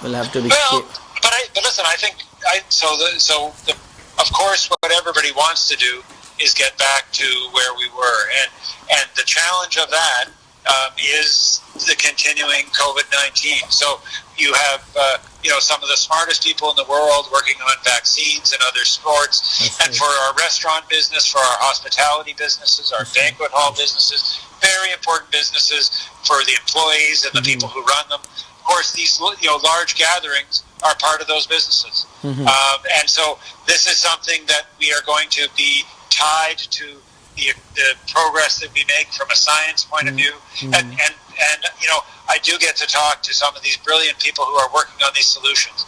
We'll have to. But listen, I think of course, what everybody wants to do is get back to where we were, and the challenge of that is the continuing COVID-19. So you have some of the smartest people in the world working on vaccines and other sports, and for our restaurant business, for our hospitality businesses, our banquet hall businesses, very important businesses for the employees and the people who run them. Of course, these large gatherings are part of those businesses, and so this is something that we are going to be tied to the progress that we make from a science point of view, and I do get to talk to some of these brilliant people who are working on these solutions.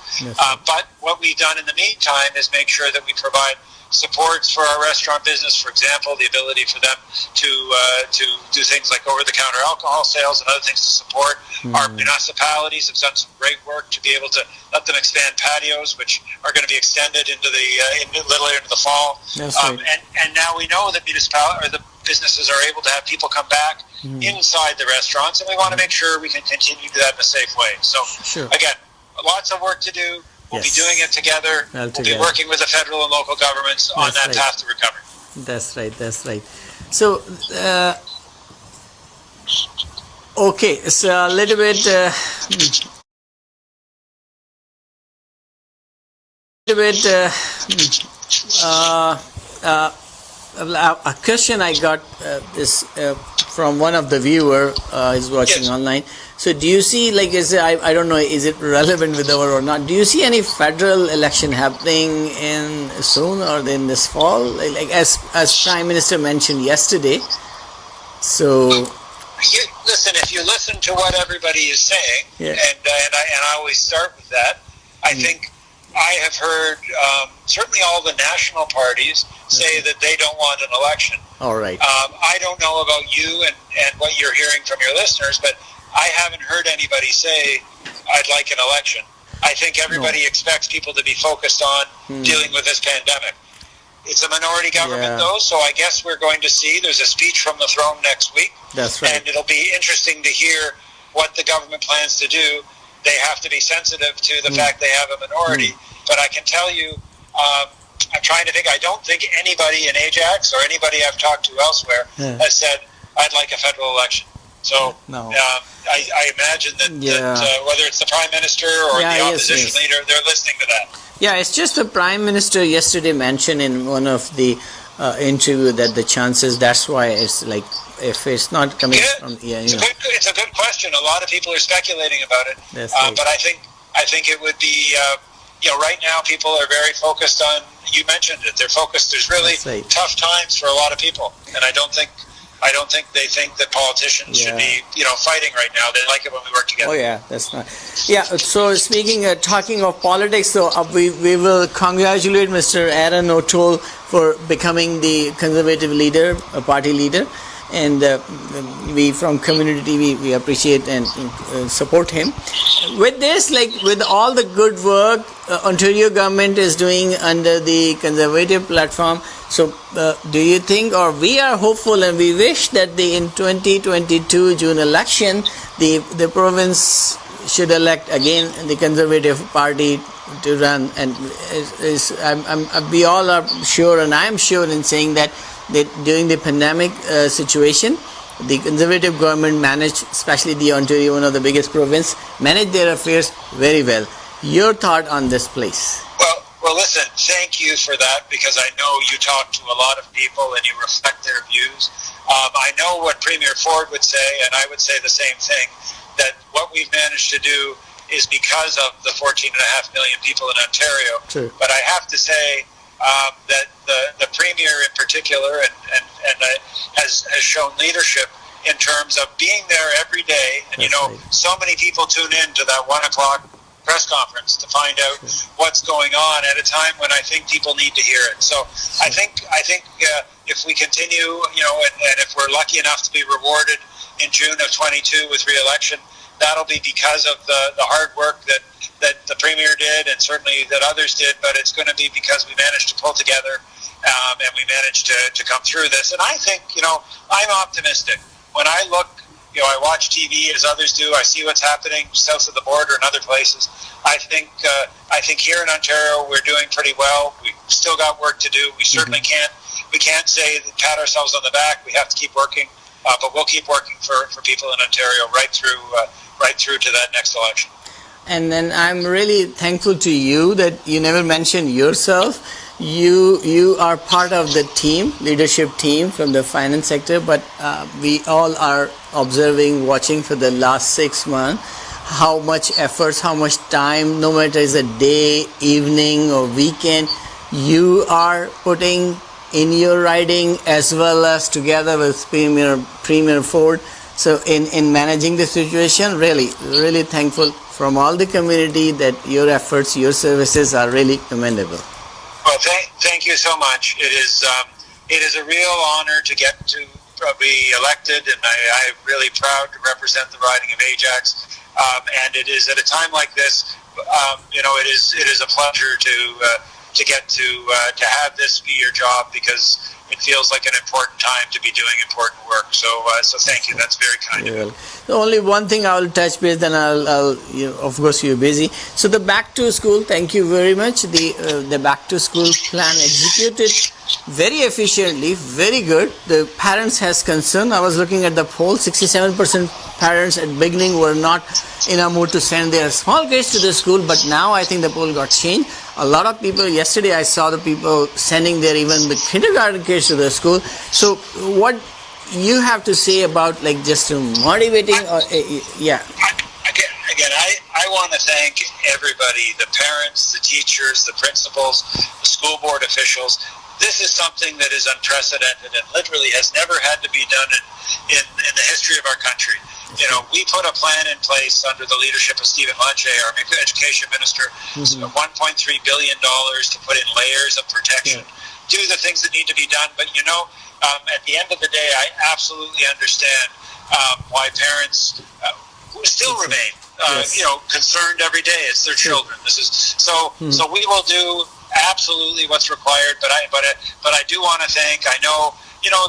But what we've done in the meantime is make sure that we provide supports for our restaurant business. For example, the ability for them to do things like over-the-counter alcohol sales and other things to support. Our municipalities have done some great work to be able to let them expand patios, which are going to be extended into the fall. And now we know that the businesses are able to have people come back inside the restaurants, and we want to make sure we can continue to do that in a safe way. So again, lots of work to do. We'll be doing it together. We'll be working with the federal and local governments on that path to recovery. That's right. So, okay, so a little bit... a question I got this from one of the viewer is watching online. So do you see, I don't know, is it relevant with our or not? Do you see any federal election happening in soon or in this fall? As Prime Minister mentioned yesterday. So listen, if you listen to what everybody is saying, and I always start with that, I think I have heard certainly all the national parties say that they don't want an election. All right. I don't know about you and what you're hearing from your listeners, but I haven't heard anybody say, I'd like an election. I think everybody expects people to be focused on dealing with this pandemic. It's a minority government, though, so I guess we're going to see. There's a speech from the throne next week. That's right. And it'll be interesting to hear what the government plans to do. They have to be sensitive to the fact they have a minority. But I can tell you, I'm trying to think, I don't think anybody in Ajax or anybody I've talked to elsewhere has said, I'd like a federal election. So I imagine that whether it's the Prime Minister or the opposition leader, they're listening to that. Yeah, it's just the Prime Minister yesterday mentioned in one of the interview that the chances, that's why it's like, if it's not coming from... It's a good question. A lot of people are speculating about it. But I think it would be... right now people are very focused on, you mentioned it, they're focused, there's really tough times for a lot of people. And I don't think they think that politicians should be, fighting right now. They like it when we work together. Oh yeah, that's not. Yeah. So talking of politics, so we will congratulate Mr. Aaron O'Toole for becoming the Conservative leader, party leader, and we from community we appreciate and support him. With this, with all the good work Ontario government is doing under the Conservative platform. So do you think, or we are hopeful and we wish that in 2022 June election, the province should elect again the Conservative Party to run, and we all are sure, and I am sure in saying that during the pandemic situation, the Conservative government managed, especially the Ontario, one of the biggest province, managed their affairs very well. Your thought on this, please? Well, listen, thank you for that, because I know you talk to a lot of people and you reflect their views. I know what Premier Ford would say, and I would say the same thing, that what we've managed to do is because of the 14.5 million people in Ontario. True. But I have to say that the Premier in particular and has shown leadership in terms of being there every day. And, so many people tune in to that 1 o'clock press conference to find out what's going on at a time when I think people need to hear it. So I think if we continue, and if we're lucky enough to be rewarded in June of 22 with re-election, that'll be because of the hard work that the Premier did and certainly that others did, but it's going to be because we managed to pull together and we managed to come through this. And I think, I'm optimistic. When I look I watch TV as others do. I see what's happening south of the border and other places. I think here in Ontario we're doing pretty well. We've still got work to do. We certainly can't say pat ourselves on the back. We have to keep working, but we'll keep working for people in Ontario right through to that next election. And then I'm really thankful to you that you never mentioned yourself. You are part of the leadership team from the finance sector, but we all are observing, watching for the last 6 months, how much efforts, how much time, no matter is a day, evening or weekend, you are putting in your riding as well as together with Premier Ford. So in managing the situation, really, really thankful from all the community that your efforts, your services are really commendable. Well, thank you so much. It is a real honor to get to be elected, and I'm really proud to represent the riding of Ajax. And it is at a time like this, it is a pleasure to get to have this be your job, because it feels like an important time to be doing important work. So thank you. That's very kind of you. The only one thing I will touch base, then I'll of course you're busy. So the back to school, thank you very much. The back to school plan executed very efficiently, very good. The parents has concern. I was looking at the poll, 67% parents at beginning were not in a mood to send their small kids to the school, but now I think the poll got changed. A lot of people, yesterday I saw the people sending their even the kindergarten kids to the school. So what you have to say about just motivating or yeah. Again, I want to thank everybody, the parents, the teachers, the principals, the school board officials. This is something that is unprecedented and literally has never had to be done in the history of our country. We put a plan in place under the leadership of Stephen Lecce, our education minister, $1.3 billion to put in layers of protection, do the things that need to be done. But at the end of the day, I absolutely understand why parents still remain concerned every day. It's their children. This is so we will do absolutely what's required. But I do want to thank. I know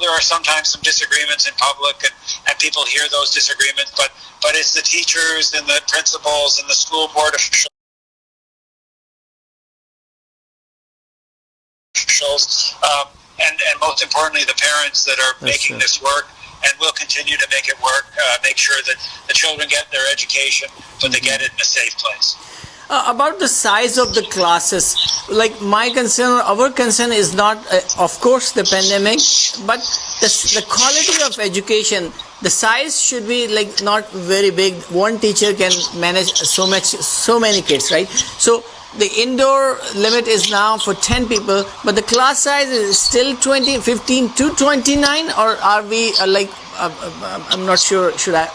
there are sometimes some disagreements in public, and people hear those disagreements. But it's the teachers and the principals and the school board officials. And most importantly, the parents that are making this work, and will continue to make it work, make sure that the children get their education, but they get it in a safe place. About the size of the classes, our concern is not, of course, the pandemic, but the quality of education. The size should be not very big. One teacher can manage so many kids, right? So the indoor limit is now for 10 people, but the class size is still 15 to 29, or are we I'm not sure. Should I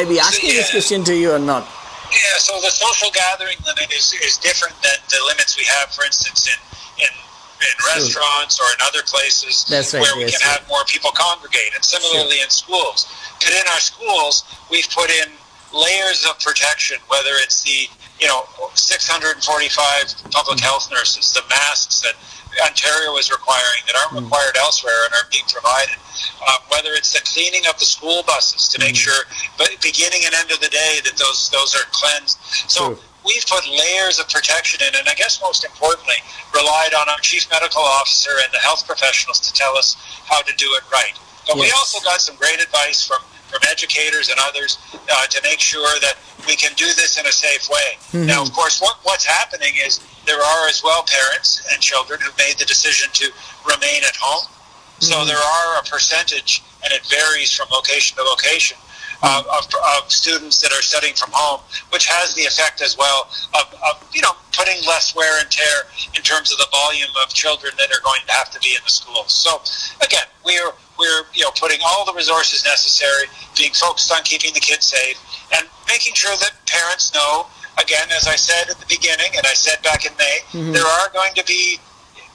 be asking this question to you or not? Yeah, so the social gathering limit is different than the limits we have, for instance, in restaurants or in other places where we can have more people congregate, and similarly in schools. But in our schools, we've put in layers of protection, whether it's the 645 public health nurses, the masks that Ontario is requiring that aren't required elsewhere and are being provided, whether it's the cleaning of the school buses to make sure, but beginning and end of the day, that those are cleansed. So we've put layers of protection in, and I guess most importantly, relied on our chief medical officer and the health professionals to tell us how to do it right. But we also got some great advice from educators and others to make sure that we can do this in a safe way. Now, of course, what's happening is there are as well parents and children who've made the decision to remain at home. So there are a percentage, and it varies from location to location, of students that are studying from home, which has the effect as well of putting less wear and tear in terms of the volume of children that are going to have to be in the schools. So again, we're putting all the resources necessary, being focused on keeping the kids safe, and making sure that parents know. Again, as I said at the beginning, and I said back in May, there are going to be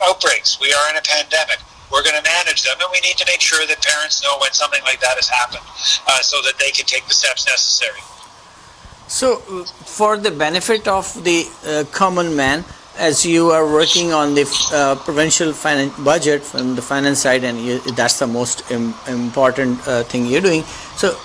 outbreaks. We are in a pandemic. We're going to manage them, and we need to make sure that parents know when something like that has happened, so that they can take the steps necessary. So, for the benefit of the common man, as you are working on the provincial budget from the finance side, and that's the most important thing you're doing. So,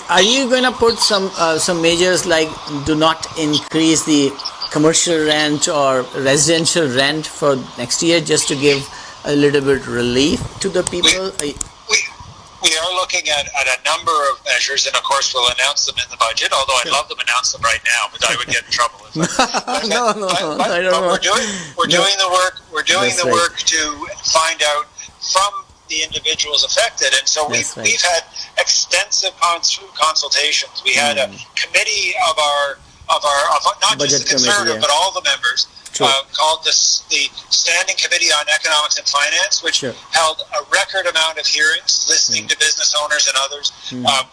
are you going to put some measures like do not increase the commercial rent or residential rent for next year, just to give a little bit relief to the people? We are looking at a number of measures, and of course we'll announce them in the budget, although I'd love to announce them right now, but I would get in trouble. No, I don't know. We're doing the work. We're doing the work to find out from the individuals affected, and so we've had extensive consultations. We had a committee of not just the Conservative, but all the members. Called the Standing Committee on Economics and Finance, which held a record amount of hearings, listening to business owners and others.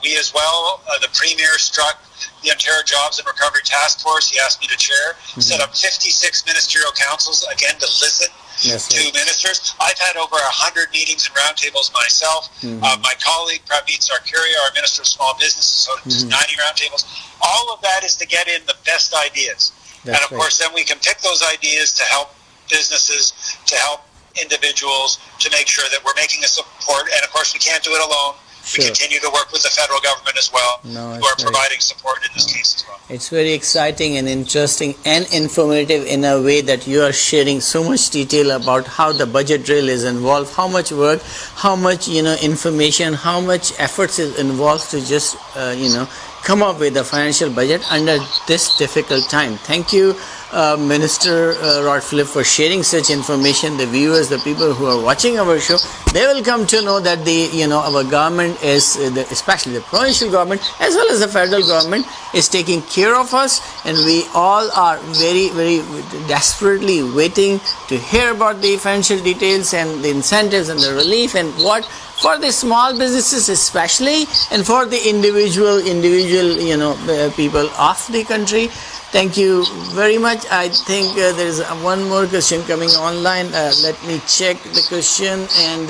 We as well, the Premier struck the Ontario Jobs and Recovery Task Force. He asked me to chair, set up 56 ministerial councils, again, to listen to ministers. I've had over 100 meetings and roundtables myself. My colleague, Praveen Sarkaria, our Minister of Small Businesses, hosted 90 roundtables. All of that is to get in the best ideas. And of course, then we can pick those ideas to help businesses, to help individuals, to make sure that we're making a support. And of course, we can't do it alone. We continue to work with the federal government as well, who are providing support in this case as well. It's very exciting and interesting and informative in a way that you are sharing so much detail about how the budget drill is involved, how much work, how much information, how much efforts is involved to just come up with a financial budget under this difficult time. Thank you, Minister Rod Phillip, for sharing such information. The viewers, the people who are watching our show, they will come to know that our government is, especially the provincial government as well as the federal government, is taking care of us, and we all are very, very desperately waiting to hear about the financial details and the incentives and the relief and what for the small businesses especially, and for the individual people of the country. Thank you very much. I think there is one more question coming online. Let me check the question. And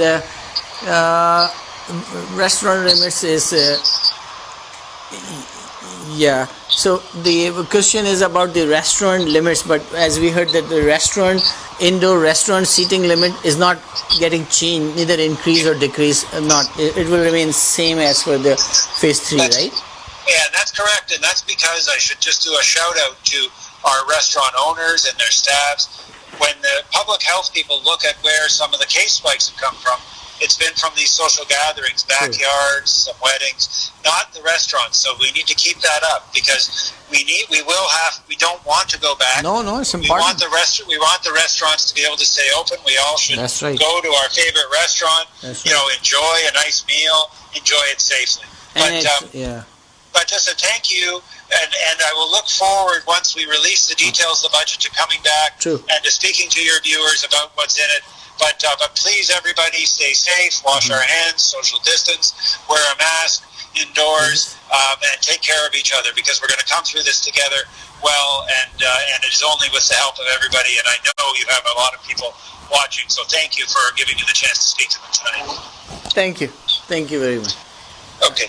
restaurant limits is so the question is about the restaurant limits, but as we heard that the indoor restaurant seating limit is not getting changed, neither increase or decrease, it will remain same as for the phase 3, right? Yeah, that's correct, and that's because I should just do a shout out to our restaurant owners and their staffs. When the public health people look at where some of the case spikes have come from, it's been from these social gatherings, backyards, some weddings, not the restaurants. So we need to keep that up, because we don't want to go back. No, it's important. We want the restaurants to be able to stay open. We all should go to our favorite restaurant, enjoy a nice meal, enjoy it safely. But just a thank you, and I will look forward, once we release the details of the budget, to coming back and to speaking to your viewers about what's in it. But please, everybody, stay safe, wash our hands, social distance, wear a mask indoors, and take care of each other, because we're going to come through this together well, and it is only with the help of everybody. And I know you have a lot of people watching, so thank you for giving me the chance to speak to them tonight. Thank you very much. Okay.